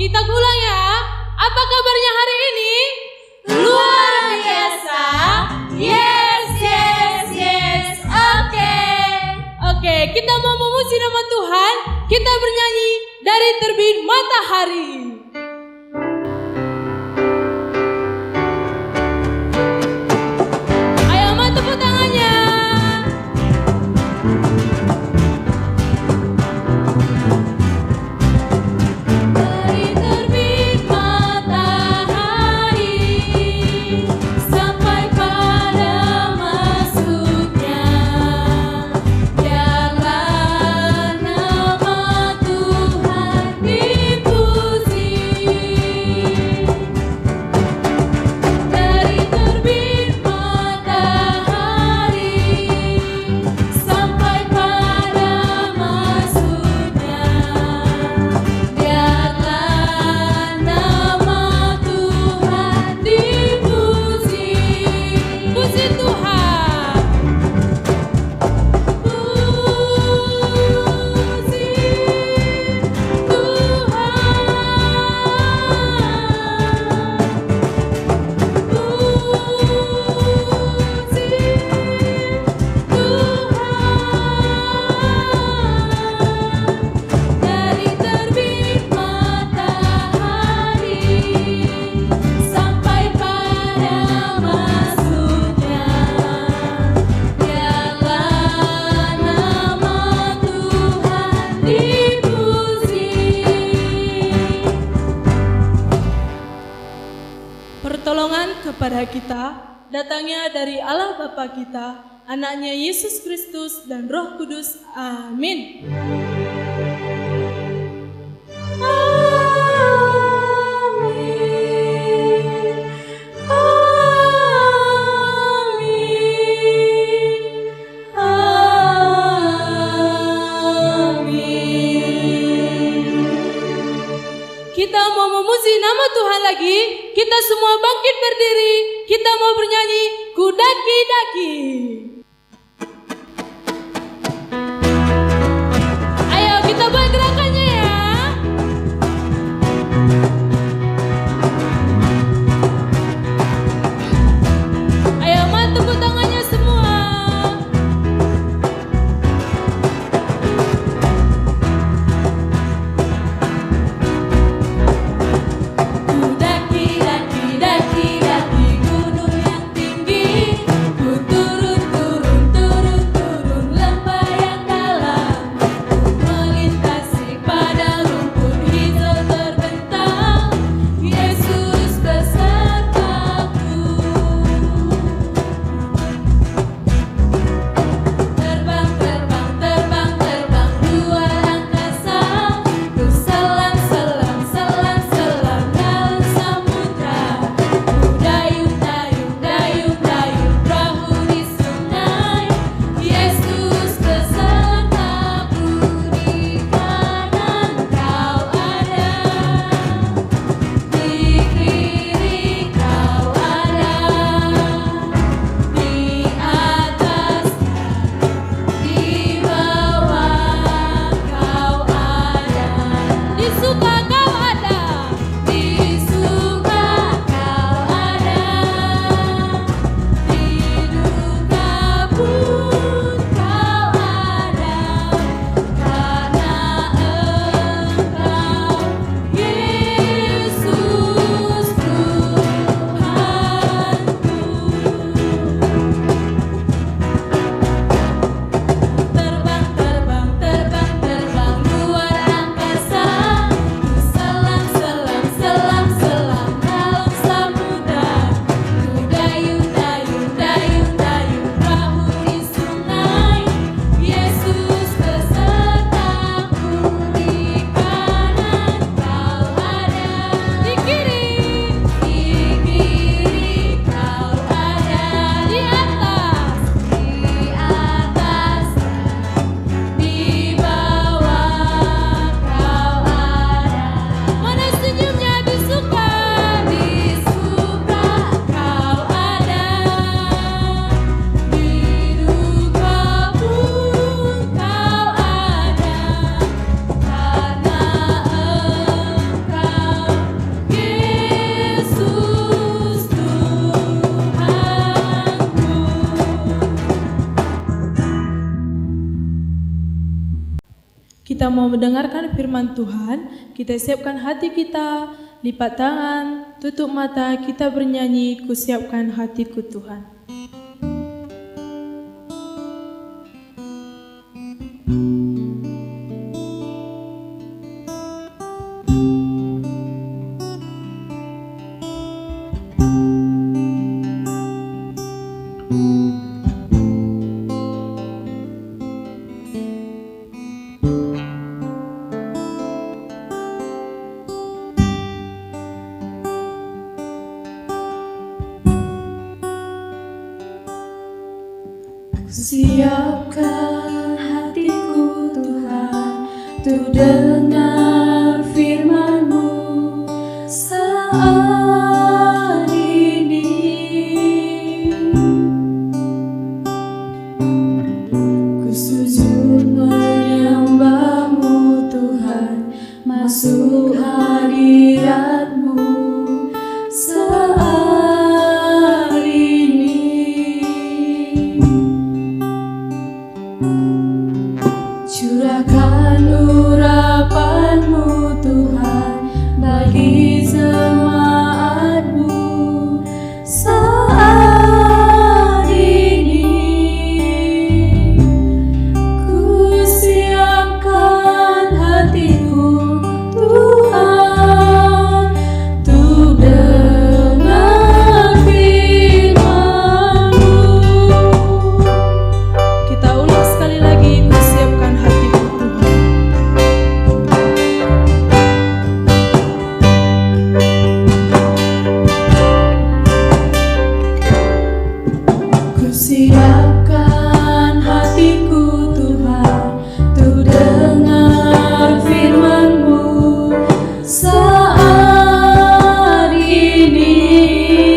kita ulang ya. Apa kabarnya hari ini? Luar biasa. Yes, yes, yes. Oke, kita mau memuji nama Tuhan. Kita bernyanyi dari terbit matahari. Ayo, tepuk tangannya. Dari terbit matahari sampai pada masuknya, biarlah nama Tuhan dipuji. Dari terbit matahari sampai pada masuknya, biarlah nama Tuhan dipuji. Puji Tuhan. Dari terbit matahari sampai pada masuknya, biarlah nama Tuhan dipuji. Pertolongan kepada kita datangnya dari Allah Bapa kita, anaknya Yesus Kristus dan Roh Kudus. Amin. Kita mau memuji nama Tuhan lagi. Kita semua bangkit berdiri. Kita mau bernyanyi Kudaki-daki. Ayo kita buat gerakannya ya. Ayo tepuk tangannya semua. Daki-daki gunung yang tinggi, ku turun ku kita mau mendengarkan firman Tuhan, kita siapkan hati kita, lipat tangan, tutup mata, kita bernyanyi, ku siapkan hatiku Tuhan. Siapkan hatiku Tuhan untuk dengar firman-Mu saat ini. Ku sujud menyembah-Mu Tuhan, masuk hadirat-Mu saat ini. Curahkan urapan-Mu Tuhan bagi jemaat-Mu saat ini. Ku siapkan hatiku Tuhan untuk dengar firman-Mu. Kita ulang sekali lagi, ku siapkan hatiku Tuhan. Ku siapkan hatiku Tuhan untuk dengar firman-Mu saat ini.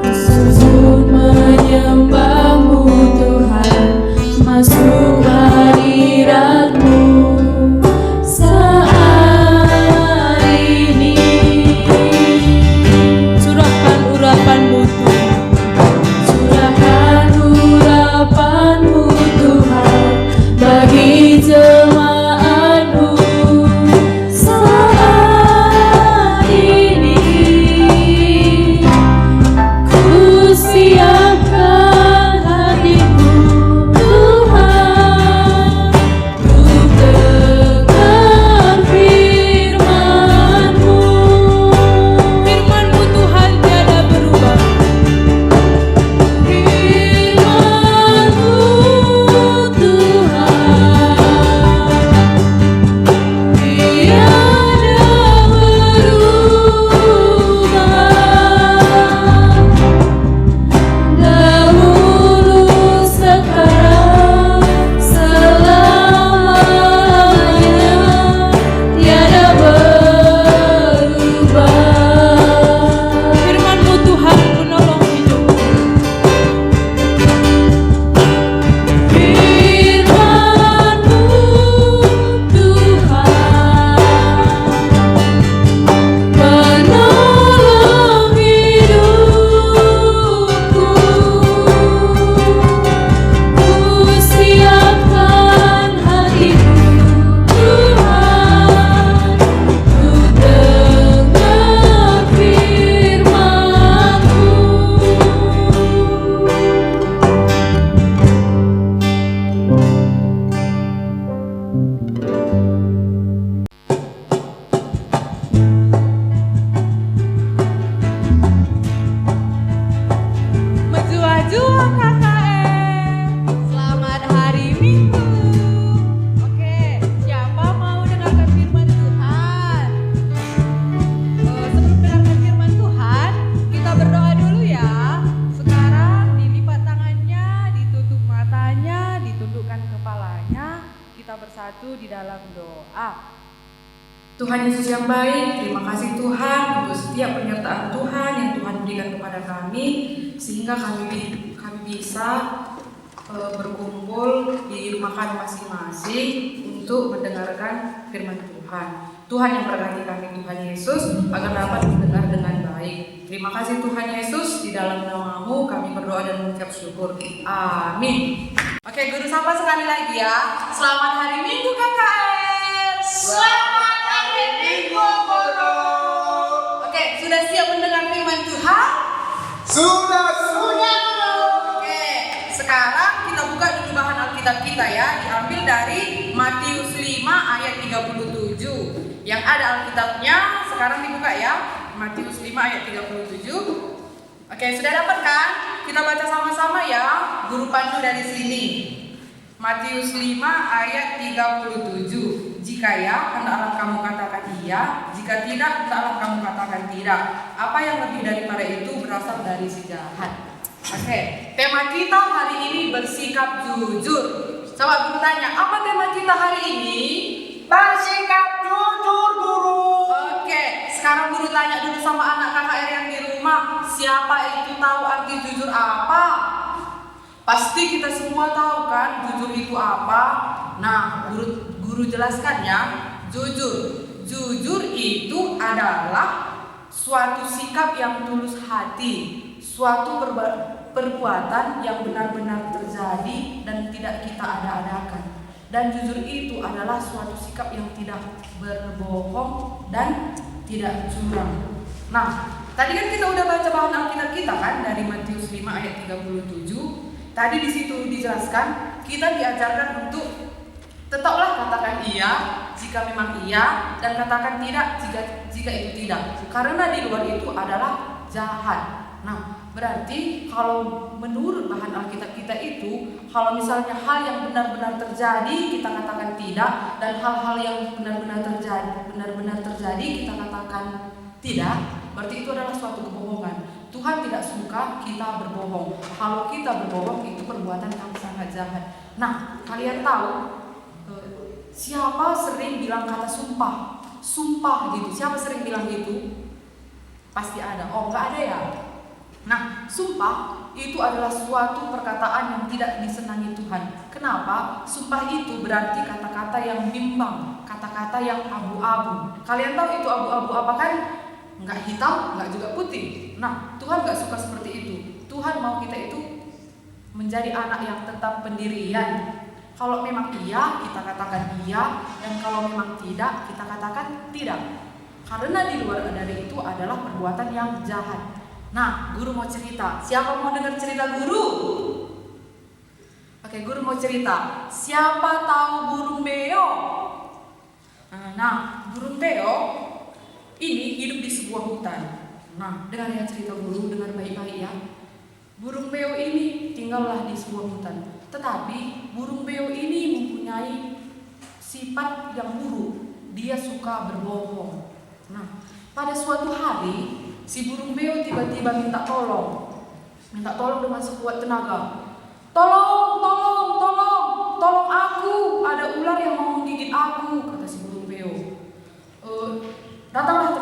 Ku sujud menyembah-Mu Tuhan, masuk hadirat-Mu saat ini. Curahkan urapan-Mu Tuhan. Curahkan urapan-Mu Tuhan bagi jemaat-Mu saat ini. Ku siapkan hatiku Tuhan untuk dengar firman-Mu. Firman-Mu Tuhan tiada berubah. Firman-Mu Tuhan tiada berubah. Dahulu, sekarang, selamanya tiada berubah. Firman-Mu Tuhan penolong hidupku. Firman-Mu Tuhan penolong hidupku. Ku siapkan hatiku Tuhan untuk dengar firman-Mu. Menjua-jua KKM. Selamat hari Minggu. Oke, siapa mau dengarkan firman Tuhan? Sebelum mendengarkan firman Tuhan, kita berdoa dulu ya. Sekarang dilipat tangannya, ditutup matanya, ditundukkan kepalanya. Kita bersatu di dalam doa. Tuhan Yesus yang baik, terima kasih Tuhan untuk setiap penyertaan Tuhan yang Tuhan berikan kepada kami, sehingga kami bisa berkumpul di rumah kami masing-masing untuk mendengarkan firman Tuhan. Tuhan yang berkati kami Tuhan Yesus agar dapat mendengar dengan baik. baik. Terima kasih Tuhan Yesus, di dalam nama-Mu kami berdoa dan mengucap syukur. Amin. Oke, guru sapa sekali lagi ya. Selamat hari Minggu KKR. Selamat hari Minggu, Guru. Oke, sudah siap mendengar firman Tuhan? Sudah, Guru. Oke, sekarang kita buka dulu bahan Alkitab kita ya. Diambil dari Matius 5 ayat 37. Yang ada Alkitabnya sekarang dibuka ya. Matius 5 ayat 37. Oke, sudah dapat kan? Kita baca sama-sama ya. Guru pandu dari sini. Matius 5 ayat 37. Jika ya, hendaklah kamu katakan iya. Jika tidak, hendaklah kamu katakan tidak. Apa yang lebih daripada itu berasal dari si jahat. Oke, tema kita hari ini bersikap jujur. Coba guru tanya, apa tema kita hari ini? Bersikap jujur, Guru. Oke, sekarang guru tanya dulu sama anak KKR yang di rumah, siapa itu tahu arti jujur apa? Pasti kita semua tahu kan jujur itu apa? Nah, guru jelaskan ya. Jujur itu adalah suatu sikap yang tulus hati, suatu perbuatan yang benar-benar terjadi dan tidak kita ada-adakan. Dan jujur itu adalah suatu sikap yang tidak berbohong dan tidak curang. Nah, tadi kan kita udah baca bahan Alkitab kita kan dari Matius 5 ayat 37. Tadi di situ dijelaskan kita diajarkan untuk tetaplah katakan iya jika memang iya dan katakan tidak jika itu tidak. Karena di luar itu adalah jahat. Nah, berarti kalau menurut bahan Alkitab kita itu, kalau misalnya hal yang benar-benar terjadi kita katakan tidak, dan hal-hal yang benar-benar terjadi kita katakan tidak, berarti itu adalah suatu kebohongan. Tuhan tidak suka kita berbohong. Kalau kita berbohong itu perbuatan yang sangat jahat. Nah, kalian tahu siapa sering bilang kata sumpah? Sumpah gitu. Siapa sering bilang gitu? Pasti ada. Oh, nggak ada ya? Nah, sumpah itu adalah suatu perkataan yang tidak disenangi Tuhan. Kenapa? Sumpah itu berarti kata-kata yang bimbang, kata-kata yang abu-abu. Kalian tahu itu abu-abu apa kan? Nggak hitam, nggak juga putih. Nah, Tuhan nggak suka seperti itu. Tuhan mau kita itu menjadi anak yang tetap pendirian. Kalau memang iya, kita katakan iya, dan kalau memang tidak, kita katakan tidak. Karena di luar dari itu adalah perbuatan yang jahat. Nah, guru mau cerita. Siapa mau dengar cerita guru? Oke, guru mau cerita. Siapa tahu burung beo? Nah, burung beo ini hidup di sebuah hutan. Nah, dengar ya cerita guru, dengar baik-baik ya. Burung beo ini tinggallah di sebuah hutan. Tetapi burung beo ini mempunyai sifat yang buruk. Dia suka berbohong. Nah, pada suatu hari si burung beo tiba-tiba minta tolong dengan sekuat tenaga. Tolong aku, ada ular yang mau menggigit aku, kata si burung beo. Datanglah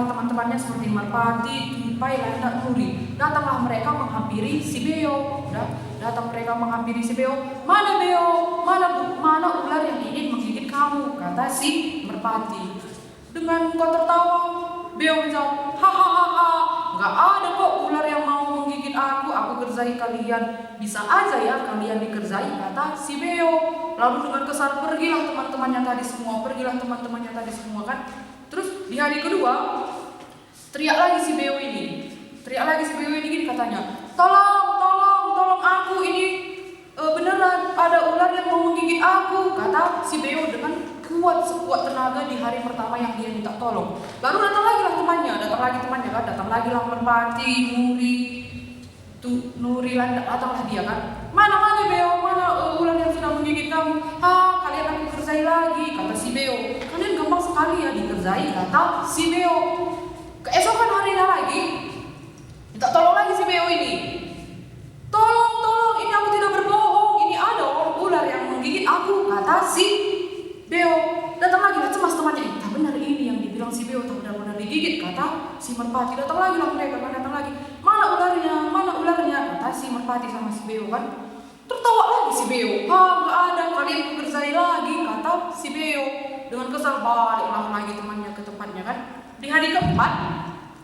teman-temannya seperti Merpati, Tupai, Landak, Nuri. Datanglah mereka menghampiri si beo. Datang mereka menghampiri si beo. Mana beo? Mana ular yang ingin menggigit kamu? Kata si Merpati. Dengan kau tertawa, beo menjawab, hahaha, nggak ada kok ular yang mau menggigit aku kerjai kalian. Bisa aja ya kalian dikerjai, kata si beo. Lalu dengan kesal pergilah teman-temannya tadi semua kan. Terus di hari kedua teriak lagi si beo ini gini katanya, tolong aku ini beneran ada ular yang mau menggigit aku, kata si beo dengan sekuat tenaga di hari pertama yang dia minta tolong. Lalu datang lagi temannya, datang lagi lah Merpati, Nuri Landak, datanglah dia kan. Mana beo, mana ular yang sudah menggigit kamu? Kalian aku kerjai lagi, kata si beo. Kalian gampang sekali ya dikerjai, kata si beo. Keesokan harinya lagi minta tolong lagi si beo ini. Tolong, ini aku tidak berbohong, ini ada ular yang menggigit aku, kata si beo. Datang lagi lah cemas temannya. Tak benar ini yang dibilang si beo, tak benar-benar digigit, kata si Merpati. Datang lagi lah mereka kan, datang lagi. Mana ularnya? Kata si Merpati sama si beo kan. Tertawa lagi si beo. Nggak ada, kalian kerjai lagi, kata si beo. Dengan kesal baliklah lagi temannya ke tempatnya kan. Di hari keempat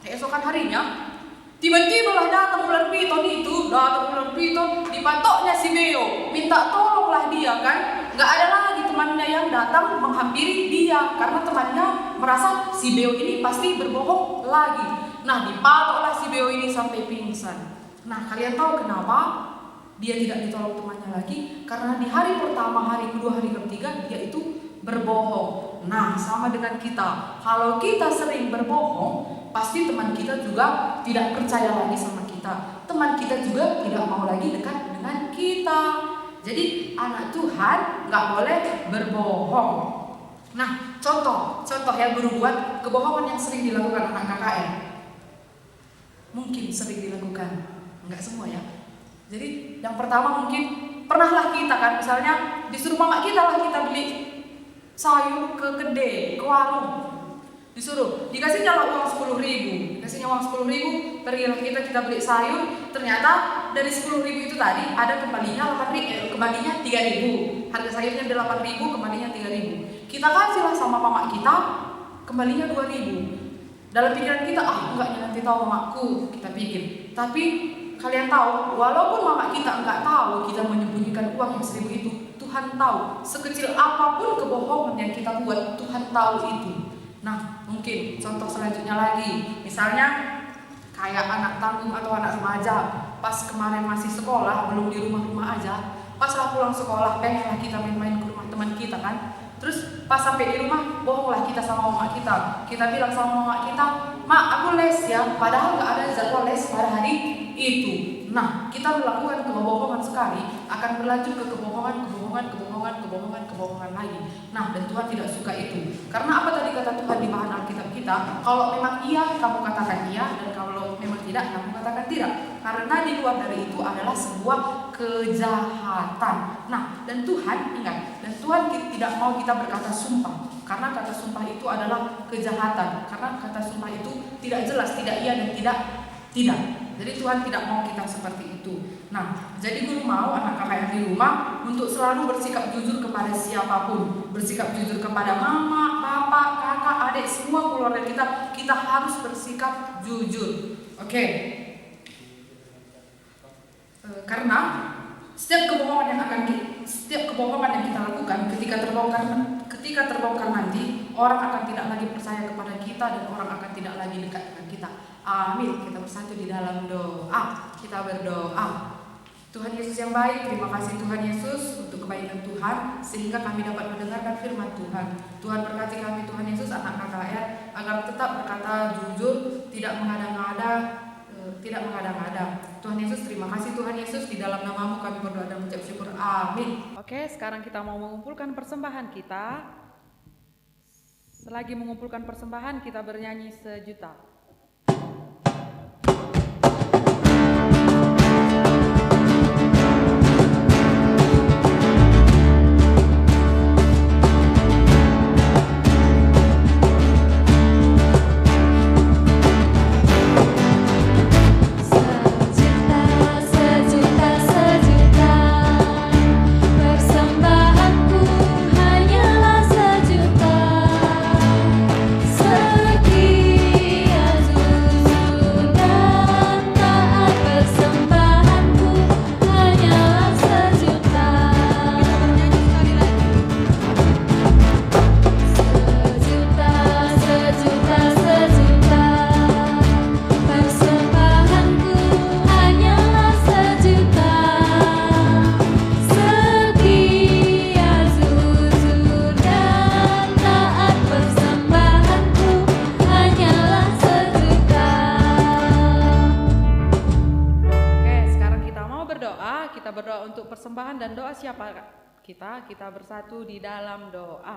Keesokan harinya, tiba-tiba lah datang ular piton itu, dipatoknya si Beo, minta tolonglah dia kan. Nggak ada lagi temannya yang datang menghampiri dia karena temannya merasa si Beo ini pasti berbohong lagi. Nah, dipatoklah si Beo ini sampai pingsan. Nah, kalian tahu kenapa dia tidak ditolong temannya lagi? Karena di hari pertama, hari kedua, hari ketiga dia itu berbohong. Nah, sama dengan kita. Kalau kita sering berbohong, pasti teman kita juga tidak percaya lagi sama kita. Teman kita juga tidak mau lagi dekat dengan kita. Jadi anak Tuhan nggak boleh berbohong. Nah, contoh yang guru buat kebohongan yang sering dilakukan anak KKR. Mungkin sering dilakukan, nggak semua ya. Jadi yang pertama mungkin pernahlah kita kan, misalnya disuruh mama kita lah kita beli sayur ke kedai, ke warung. Disuruh, dikasihnya lah uang 10.000, pergilah kita beli sayur. Ternyata dari 10.000 itu tadi ada kembalinya 3.000. Harga sayurnya 8.000, kembalinya 3.000. Kita kasihlah sama mama kita, kembalinya 2.000. Dalam pikiran kita, enggaknya nanti tahu mamaku, kita pikir. Tapi kalian tahu, walaupun mama kita enggak tahu kita menyembunyikan uang yang 1.000 itu, Tuhan tahu. Sekecil apapun kebohongan yang kita buat, Tuhan tahu itu. Nah, mungkin contoh selanjutnya lagi, misalnya kayak anak tanggung atau anak remaja, pas kemarin masih sekolah, belum di rumah-rumah aja, pas lah pulang sekolah, pengenlah kita main-main ke rumah teman kita kan. Terus pas sampai di rumah, bohonglah kita sama mama kita. Kita bilang sama mama kita, "Mak, aku les ya," padahal nggak ada jadwal les pada hari itu. Nah, kita melakukan kebohongan sekali, akan berlanjut ke kebohongan lagi. Nah, dan Tuhan tidak suka itu. Karena apa tadi kata Tuhan di bahan Alkitab kita? Kalau memang iya, kamu katakan iya, dan kalau memang tidak, kamu katakan tidak. Karena di luar dari itu adalah sebuah kejahatan. Nah, dan Tuhan ingat, dan Tuhan tidak mau kita berkata sumpah. Karena kata sumpah itu adalah kejahatan. Karena kata sumpah itu tidak jelas, tidak iya dan tidak. Jadi Tuhan tidak mau kita seperti itu. Nah, jadi guru mau anak kakak yang di rumah untuk selalu bersikap jujur kepada siapapun. Bersikap jujur kepada mama, bapak, kakak, adik, semua keluarga kita. Kita harus bersikap jujur. Oke. Karena setiap kebohongan yang kita lakukan ketika terbongkar nanti, orang akan tidak lagi percaya kepada kita dan orang akan tidak lagi dekat dengan kita. Amin. Kita bersatu di dalam doa. Kita berdoa. Tuhan Yesus yang baik, terima kasih Tuhan Yesus untuk kebaikan Tuhan sehingga kami dapat mendengarkan firman Tuhan. Tuhan berkati kami Tuhan Yesus anak KKR agar tetap berkata jujur, tidak mengada-ngada. Tuhan Yesus, terima kasih Tuhan Yesus, di dalam namamu kami berdoa dan mengucap syukur. Amin. Oke, sekarang kita mau mengumpulkan persembahan kita. Selagi mengumpulkan persembahan, kita bernyanyi sejuta. Persembahan dan doa siapa kita bersatu di dalam doa.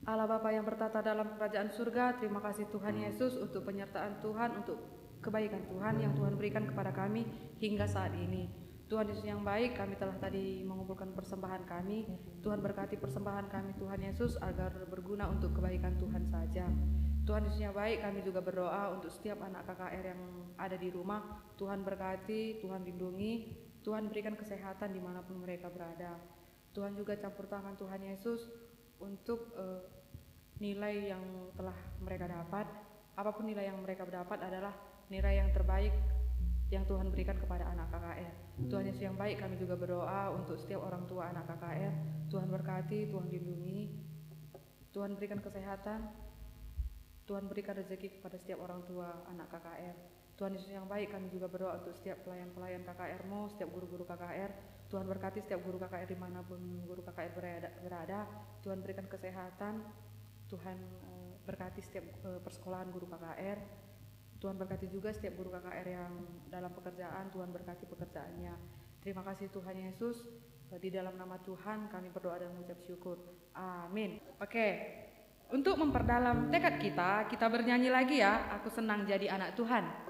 Allah Bapa yang bertata dalam kerajaan surga, terima kasih Tuhan Yesus untuk penyertaan Tuhan, untuk kebaikan Tuhan yang Tuhan berikan kepada kami hingga saat ini. Tuhan Yesus yang baik, kami telah tadi mengumpulkan persembahan kami. Tuhan berkati persembahan kami Tuhan Yesus agar berguna untuk kebaikan Tuhan saja. Tuhan Yesus yang baik, kami juga berdoa untuk setiap anak KKR yang ada di rumah. Tuhan berkati, Tuhan lindungi, Tuhan berikan kesehatan dimanapun mereka berada. Tuhan juga campur tangan Tuhan Yesus untuk nilai yang telah mereka dapat. apapun nilai yang mereka dapat adalah nilai yang terbaik yang Tuhan berikan kepada anak KKR. Tuhan Yesus yang baik, kami juga berdoa untuk setiap orang tua anak KKR. Tuhan berkati, Tuhan lindungi, Tuhan berikan kesehatan, Tuhan berikan rezeki kepada setiap orang tua anak KKR. Tuhan Yesus yang baik, kami juga berdoa untuk setiap pelayan-pelayan KKR-mu, setiap guru-guru KKR. Tuhan berkati setiap guru KKR dimanapun guru KKR berada. Tuhan berikan kesehatan, Tuhan berkati setiap persekolahan guru KKR. Tuhan berkati juga setiap guru KKR yang dalam pekerjaan, Tuhan berkati pekerjaannya. Terima kasih Tuhan Yesus, di dalam nama Tuhan kami berdoa dan mengucap syukur. Amin. Oke, untuk memperdalam tekad kita bernyanyi lagi ya, Aku Senang Jadi Anak Tuhan.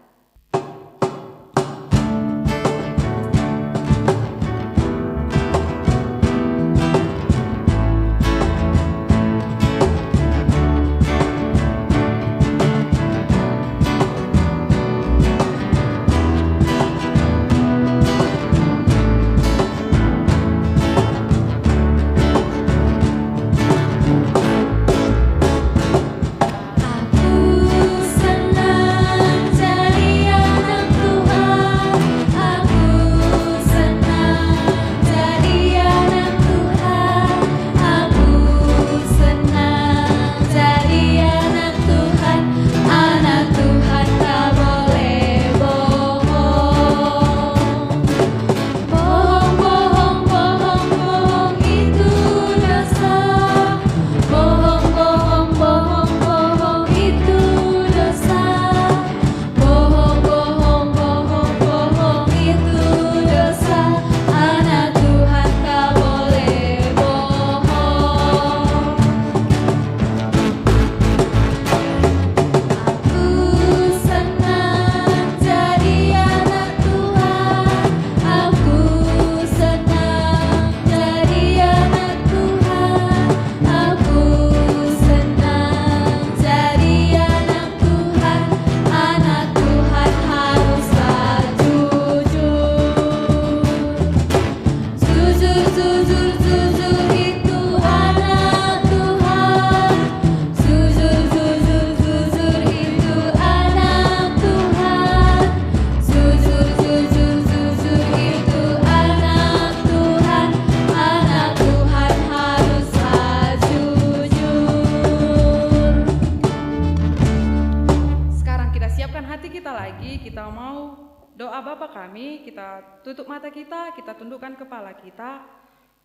Kita mau doa Bapa kami, kita tutup mata kita tundukkan kepala kita.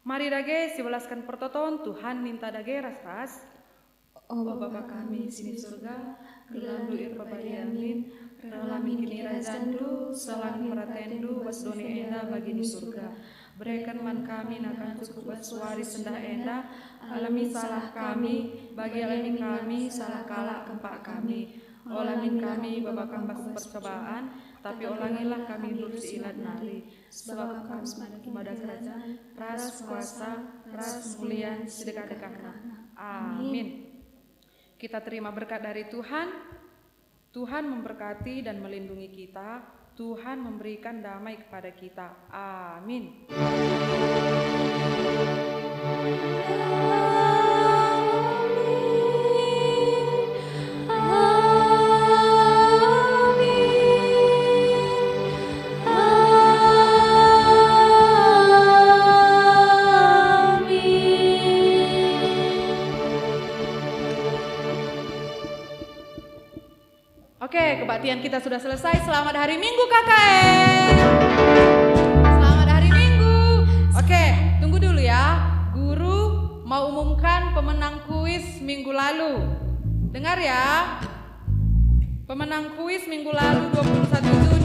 Mari dage sebelaskan pertoton Tuhan minta dage ras-ras. Oh Bapa kami sini surga, gelandu irpapadiamin, ralamin kini razandu, salang peratendu, wasdoni enda bagi di surga. Berikan man kami nakan cukup suari sendah enda, alami salah kami, bagi alami kami salah kalah kempak kami. Olamin kami babakan percobaan, tapi olangilah kami dulu seilat nari. Sebab kami pada kerajaan, ras kuasa, ras kemuliaan sedekah-dekahna. Amin. Kita terima berkat dari Tuhan. Tuhan memberkati dan melindungi kita. Tuhan memberikan damai kepada kita. Amin. Oke, kebaktian kita sudah selesai. Selamat hari Minggu KKR. Selamat hari Minggu. Oke, tunggu dulu ya. Guru mau umumkan pemenang kuis minggu lalu. Dengar ya. Pemenang kuis minggu lalu 21 Juni